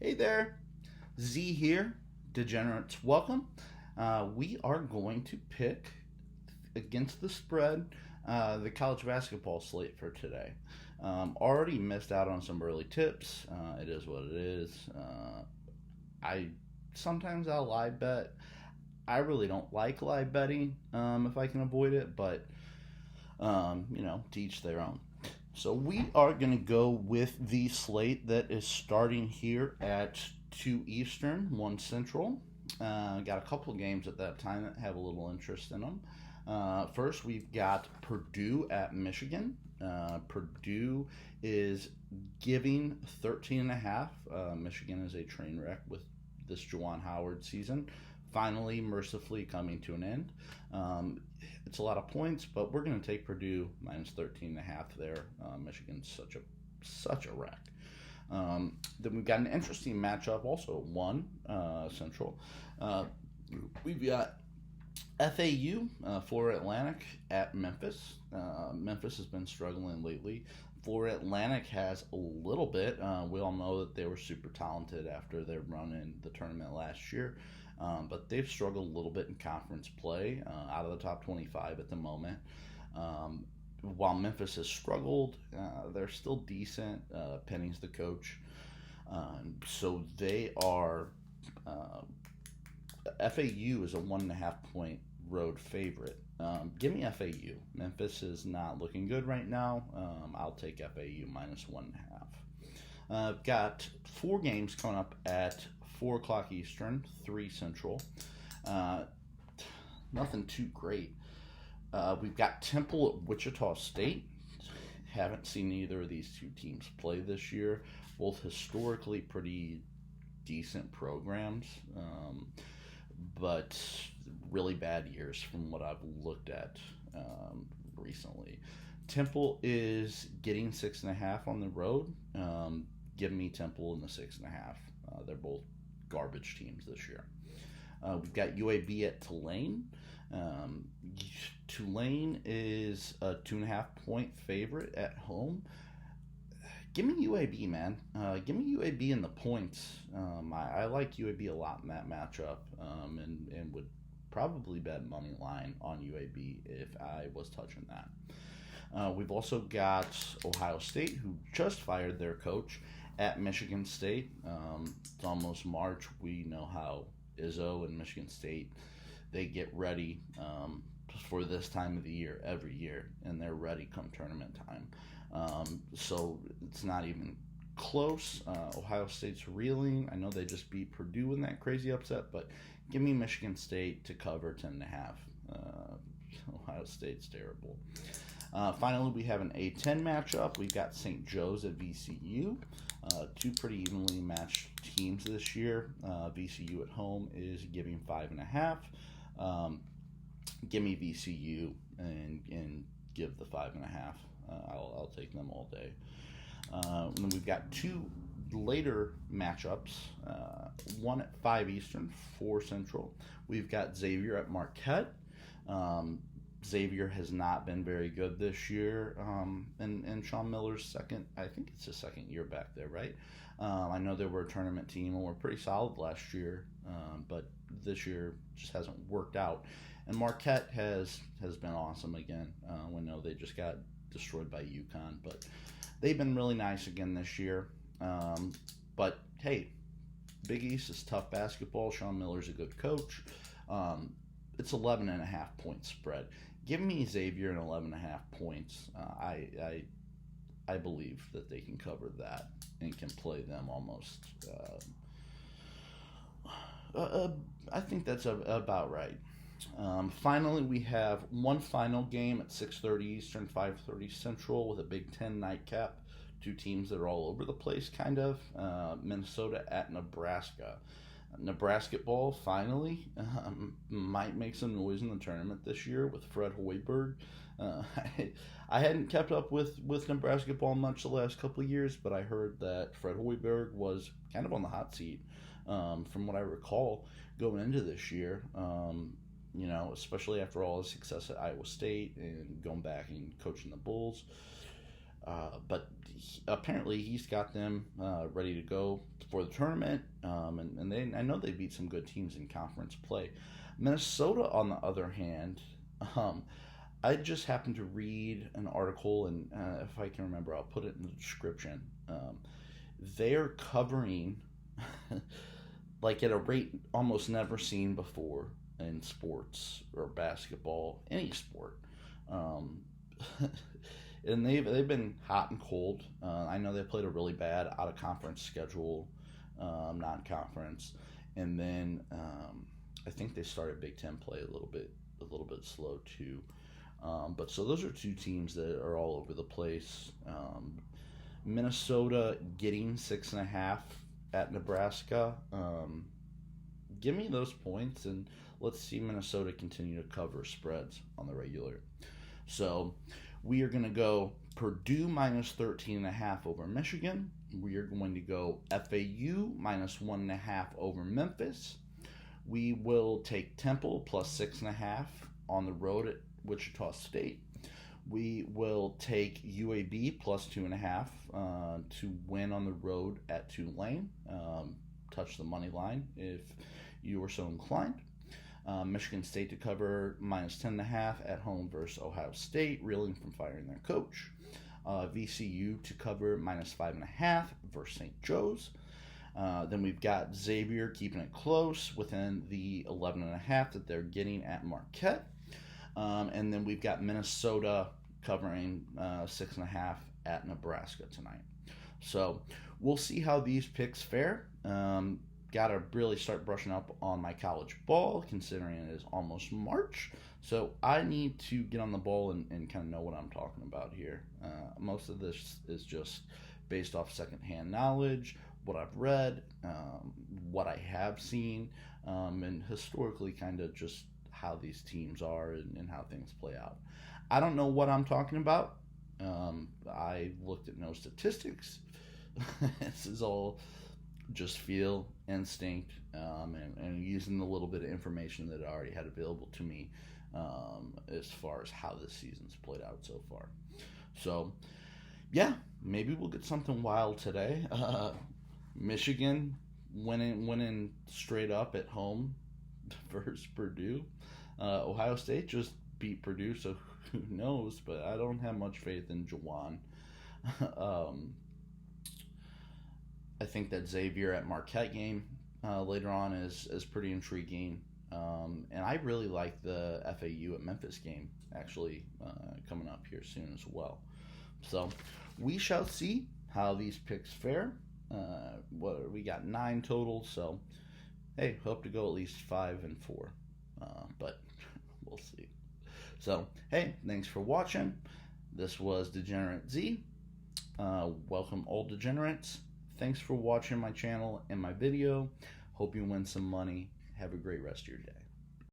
Hey there, Z here, Degenerates. Welcome. We are going to pick against the spread the college basketball slate for today. Already missed out on some early tips. It is what it is. I sometimes I'll live bet. I really don't like live betting if I can avoid it, but to each their own. So we are going to go with the slate that is starting here at 2 Eastern, 1 Central. Got a couple of games at that time that have a little interest in them. First, we've got Purdue at Michigan. Purdue is giving 13.5. Michigan is a train wreck with this Juwan Howard season finally mercifully coming to an end. It's a lot of points, but we're going to take Purdue minus 13.5 there. Michigan's such a wreck. Then we've got an interesting matchup also, 1 Central. We've got FAU, Florida Atlantic at Memphis. Memphis has been struggling lately. Florida Atlantic has a little bit. We all know that they were super talented after their run in the tournament last year. But they've struggled a little bit in conference play, out of the top 25 at the moment. While Memphis has struggled, they're still decent. Penny's the coach. So they are, FAU is a 1.5 point road favorite. Give me FAU. Memphis is not looking good right now. I'll take FAU minus 1.5. I've got 4 games coming up at 4 o'clock Eastern, 3 Central. Nothing too great. We've got Temple at Wichita State. Haven't seen either of these two teams play this year. Both historically pretty decent programs, but really bad years from what I've looked at recently. Temple is getting 6.5 on the road. Give me Temple in the 6.5. They're both garbage teams this year. We've got UAB at Tulane. Tulane is a 2.5 point favorite at home. Give me UAB, man. Give me UAB in the points. I like UAB a lot in that matchup, and would probably bet money line on UAB if I was touching that. We've also got Ohio State, who just fired their coach, at Michigan State. It's almost March. We know how Izzo and Michigan State, they get ready for this time of the year every year, and they're ready come tournament time. So it's not even close. Ohio State's reeling. I know they just beat Purdue in that crazy upset, but give me Michigan State to cover 10.5. Ohio State's terrible. Finally, we have an A10 matchup. We've got St. Joe's at VCU. 2 pretty evenly matched teams this year. VCU at home is giving 5.5. Give me VCU and give the 5.5. I'll take them all day. And then we've got 2 later matchups. 1 at 5 Eastern, 4 Central. We've got Xavier at Marquette. Xavier has not been very good this year, and Sean Miller's I think it's his second year back there, right? I know they were a tournament team and were pretty solid last year, but this year just hasn't worked out. And Marquette has been awesome again. We know they just got destroyed by UConn, but they've been really nice again this year. But hey, Big East is tough basketball. Sean Miller's a good coach. It's 11.5 point spread. Give me Xavier and 11.5 points. I believe that they can cover that and can play them almost. I think that's about right. Finally, we have one final game at 6:30 Eastern, 5:30 Central with a Big Ten nightcap. 2 teams that are all over the place, kind of. Minnesota at Nebraska. Nebraska ball finally might make some noise in the tournament this year with Fred Hoiberg. I hadn't kept up with Nebraska ball much the last couple of years, but I heard that Fred Hoiberg was kind of on the hot seat from what I recall going into this year. Especially after all his success at Iowa State and going back and coaching the Bulls. But apparently he's got them ready to go for the tournament, and I know they beat some good teams in conference play. Minnesota, on the other hand, I just happened to read an article, and if I can remember, I'll put it in the description. They're covering like at a rate almost never seen before in sports or basketball, any sport. And they've been hot and cold. I know they played a really bad out of conference schedule, non-conference, and then I think they started Big Ten play a little bit slow too. But so those are two teams that are all over the place. Minnesota getting 6.5 at Nebraska. Give me those points, and let's see Minnesota continue to cover spreads on the regular. So we are going to go Purdue minus 13.5 over Michigan. We are going to go FAU minus 1.5 over Memphis. We will take Temple plus 6.5 on the road at Wichita State. We will take UAB plus 2.5 to win on the road at Tulane. Touch the money line if you are so inclined. Michigan State to cover minus 10.5 at home versus Ohio State, reeling from firing their coach. VCU to cover minus 5.5 versus St. Joe's. Then we've got Xavier keeping it close within the 11.5 that they're getting at Marquette. And then we've got Minnesota covering 6.5 at Nebraska tonight. So we'll see how these picks fare. Got to really start brushing up on my college ball, considering it is almost March. So I need to get on the ball and kind of know what I'm talking about here. Most of this is just based off secondhand knowledge, what I've read, what I have seen, and historically kind of just how these teams are and how things play out. I don't know what I'm talking about. I looked at no statistics. This is all just feel, instinct, and using the little bit of information that I already had available to me as far as how this season's played out so far. So, yeah, maybe we'll get something wild today. Michigan winning straight up at home versus Purdue. Ohio State just beat Purdue, so who knows, but I don't have much faith in Jawan. I think that Xavier at Marquette game later on is pretty intriguing. And I really like the FAU at Memphis game actually coming up here soon as well. So we shall see how these picks fare. We got 9 total, so hey, hope to go at least 5 and 4. But we'll see. So hey, thanks for watching. This was Degenerate Z. Welcome all degenerates. Thanks for watching my channel and my video. Hope you win some money. Have a great rest of your day.